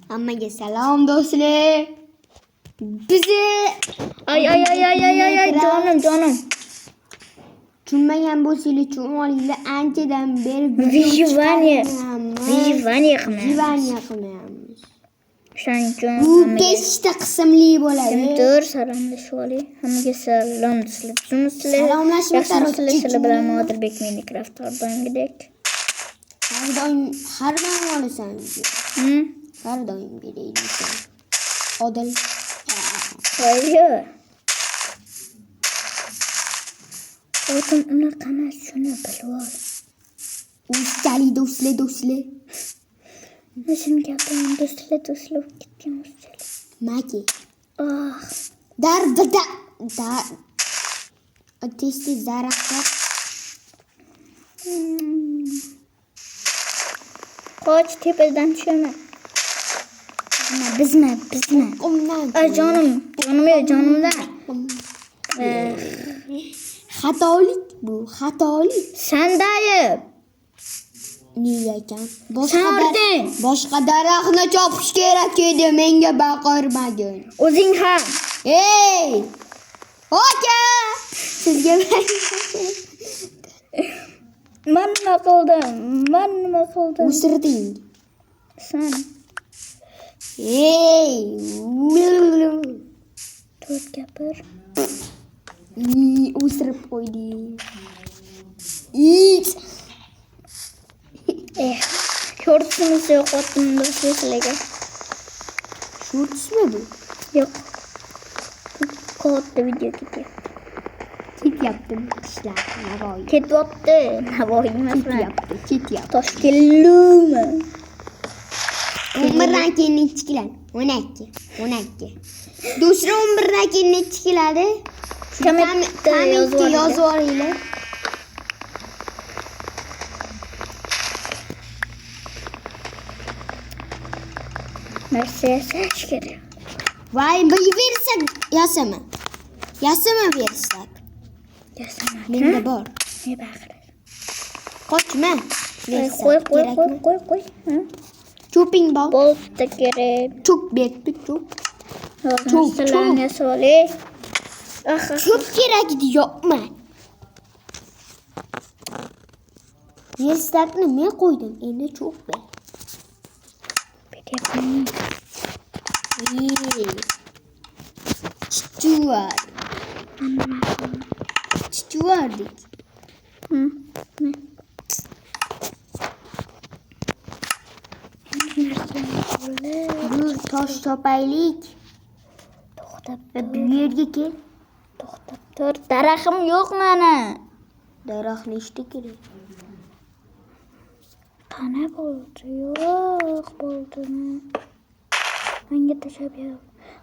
Hammaga salom do'stlar. Bizi Ay canım. tushunmagan bo'lsangiz tushunolinglar anchadan beri Vijvaniya qilmayapmiz. O'shaning uchun Bu 5 ta qismli bo'ladi. Dur salomlashib oling. Hammaga salom do'stlar. Salomlashma Sizlar bilan Odilbek Minecraft o'rgangidek. Har doim olasan. Har doim beraysan. Odil. Voy. O'zim unaqa emas, shuni bilib ol. Ustali do'stlar. O'zim gapim do'stlar ketgan ustali. Maki. Ah. Testi zaraxtlar. Qoch tepadan tushama. Bizma. Ay jonimdan. Xatolik bu, xatolik. Sandayib. Nega ekan? Boshqa daraxtni chopish kerak edi, menga baqirmagin. O'zing ham. Ey! Aka! Sizga Men nima qildim? O'sirding. Sen. Ey! To'rt gapir. O'sirib qo'yding. Shortsimizni yo'qotdim do'stlarga. Shortsmi bu? Yo'q. Katta video ketyapti ishlar Navoiy. Ketyapti. Navoiy emas. Ketyapti. Toshkentlikmi? 11dan keyin nechi keladi? 12. Do'stlar 11dan keyin nechi keladi? Kommentda yozib yuboringlar. Narsa yasash kerak. Voy, bir versak yasama versak. Yasama. Menda bor. Ne baqiradi? Qochma. Qo'y. Cho'ping bor. Bo'lsa kerak. Cho'p berdi, cho'p. Narsalarni soling. Cho'p kerak edi, yo'qmi? Versakni men qo'ydim, endi cho'p ber. Chichuardik. Dur, tosh topaylik. To'xtab Bu yerga kel. To'xtab tur. Daraxtim yo'q mana. Daraxtni ishda kerak. Qana bo'ldi? Yo'q bo'ldimi? Menga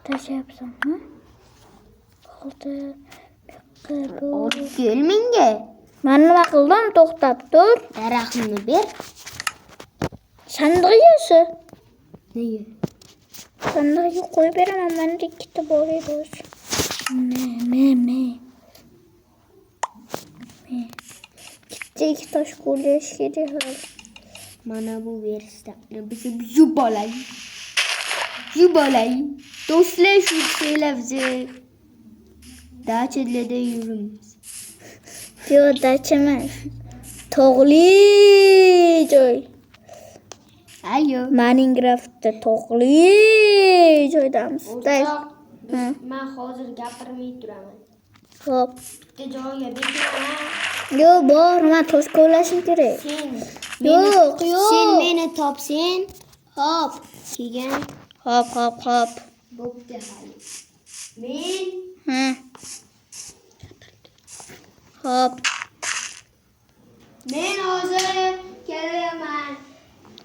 tashyapsan, ha? Bo'ldi. Olib kel menga. Men nima qildim? To'xtab tur. Daraxtni ber. Sandiqyasi. Nega? Sandiqga qo'yib beraman. Menda ikkita bor edi. Ikkita tosh qo'llash kerak. Mana bu versakni biz yubolaylik. Do'stlar, shu bizni dachada yurimiz. Yo'q, dacha emas. Tog'li joy. Ayo. Minecraftda tog'li joydamiz. Men hozir gapirmay turaman. Xo'p. Bitta joyga beraman. Yo'q, bor, men tosh qo'llashim kerak. Yo'q. Sen meni topsen. Hop, kelgan. Hop. Bo'pti hali. Men Hop. Men hozir kelaman.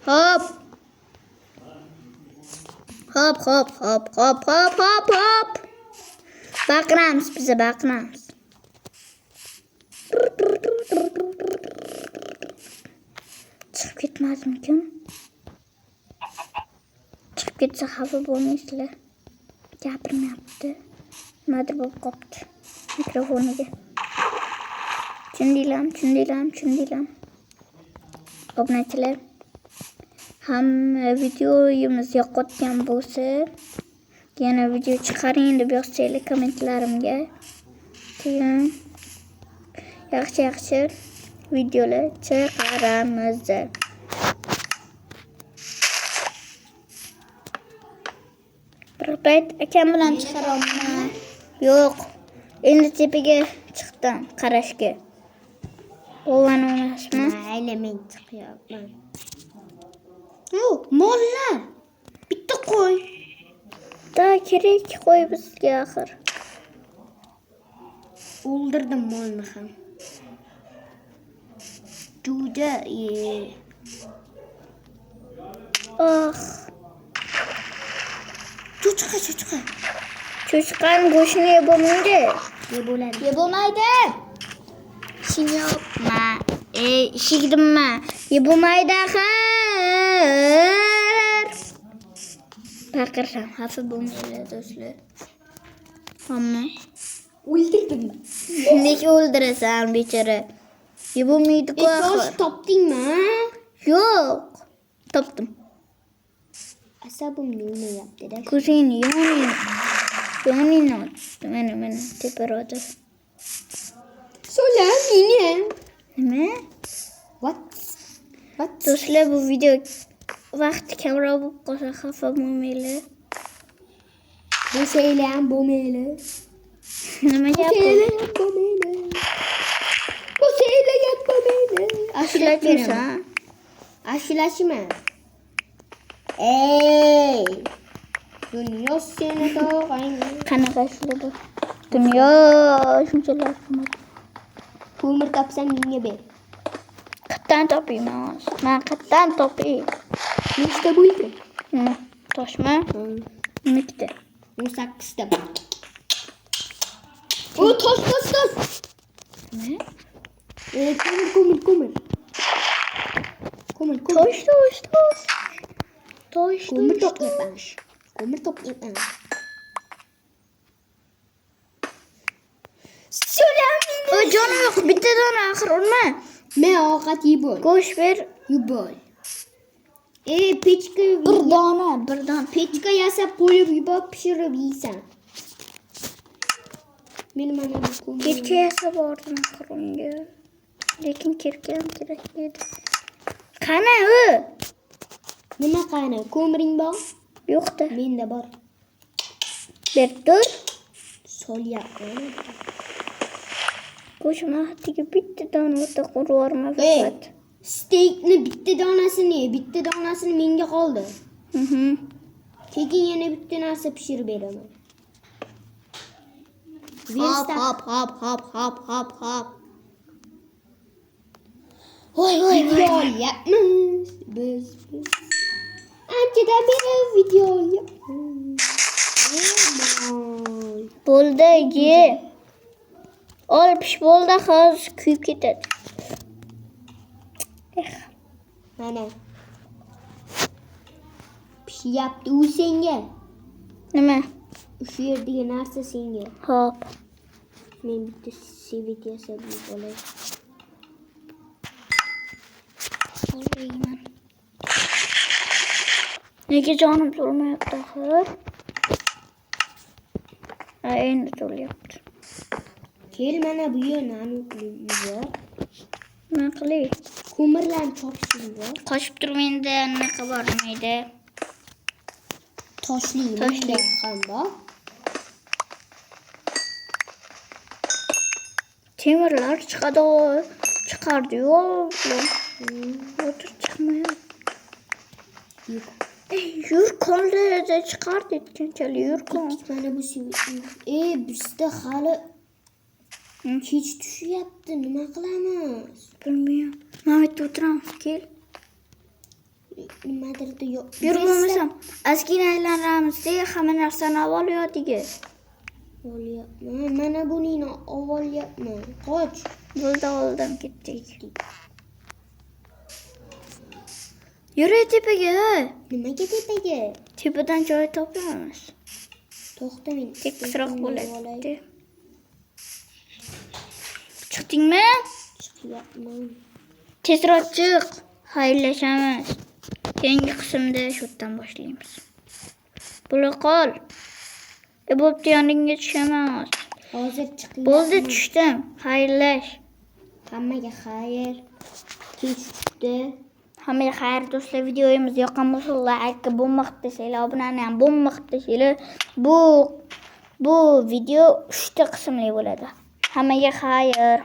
Hop. Baqiramiz. Chiqib ketmadimikin? Chiqib ketsa xafa bo'lmaysizlar. Gapirmayapti. Nimadir bo'lib qopti mikrofoniga. Chundilam. Obunachilar. hamma videoyimiz yoqayotgan bo'lsa, yana video chiqaring deb yozsanglar kommentlarimga. Keyin yaxshi videolar chiqaramiz. Bir payt akam bilan chiqaroman. Yo'q. Endi tepaga chiqdim qarashga. O'g'lan emasmi? Mayli, men chiqyapman. Mollar. Bitta qo'y. Da kerak qo'y bizga axir. O'ldirdim molni ham. Juda Cho'chqa. Cho'chqani go'shtini yeb bo'lmaydi. Yeb bo'ladi. Yeb bo'lmaydi. Ishini yopma. Ishigdimmi? Yeb bo'lmaydi axir. Baqirsam xafa bo'lmaydi do'stlar. Hamma O'ldirdim. nega o'ldirasan bechora? Yeb bo'lmaydi-ku Tosh axir. topdingmi? Yo'q. Topdim. Asabim nima-yapti-da. Ko'zingni yoningni ochdi. Mana teparada. So'la meni. Nima? What? Do'stlar, bu video vaqti kamroq bo'lib qolsa xafa bo'lmanglar. Bo'lsanglar ham bo'lmaydi. Nima gapi? Ashulachmisan? Ashulashmi? Ey! Dunyo seni tog'ang. Qanaqa ashula bu? Dunyo shunchalar qimmat. Ko'mir topsam menga ber. Qayerdan topayman? Men qayerdan topay? Nechta bo'ldi? Toshmi? Nechta? 18 ta. O, tosh. Ne? Ko'mir. Tosh. Ko'mir topyapman. O, jonim yo'q. Bitta dona axir urma. Men ovqat yeb ol. Go'sht ber. Yeb ol. Pechka Bir dona. Pechka yasab qo'yib yubor, pishirib yeysan. Men mana bu ko'mir. Kirka yasab bordim axir unga. Lekin kirka ham kerak edi. Qani u? Nima qani? Ko'miring bor? Yo'qda. Menda bor. Ber tur. Solyapman. Go'shtga bitta dona o'ta qurvorma faqat. Steakni bitta donasini menga qoldi. Keyin yana bitta narsa pishirib beraman. Hop. Voy. Olyapmiz. Biz. Anchadan beri video olyapmiz. Bo'ldi, ye. Ol pish bo'ldi, hozir kuyib ketadi. Mana. Pishyapti u senga. Nima? Shu yerdagi narsa senga. Hop. Men bitta sivit yasab olay. Olayman. Nega jonim to'lmayapti axir? Endi to'lyapti. Kel mana bu yerni aniqlaymiz. Nima qilay? Ko'mirlarni chopishimiz. Qochib turmaydi, anaqa bormaydi. Toshli ham bor. Temirlar chiqardi-yu. O'tir chiqmayapti. Yur qo'lda chiqar detganchalik yur qol. Mana bu bizda hali kech tushyapti. Nima qilamiz? Bilmayman. Mana bu yerda o'tiramiz, kel. Nimadirda yo'q. Yur bo'lmasam, ozgina aylanamiz-da, hamma narsani olyapti. Olyapman. Mana buningni olyapman. Qoch. Bo'ldi, oldim, ketdik. Yur tepaga. Nimaga tepaga? Tepadan joy topamiz. To'xta, men Tekisroq bo'ladi. Chiqdingmi? Chiqyapman. Tezroq chiq. Xayrlashamiz. Keyingi qismda shu yerdan boshlaymiz. Bo'la qol. Bo'pti, yoningga tushaman. Hozir chiqib. Bo'ldi, tushdim. Xayrlash. Hammaga xayr. Kech tushdi. Hammaga xayr do'stlar, videomiz yoqqan bo'lsa like bo'lmoq desanglar, obunani ham bo'lmoq desanglar, bu video 3 ta qismli bo'ladi. Hammaga xayr.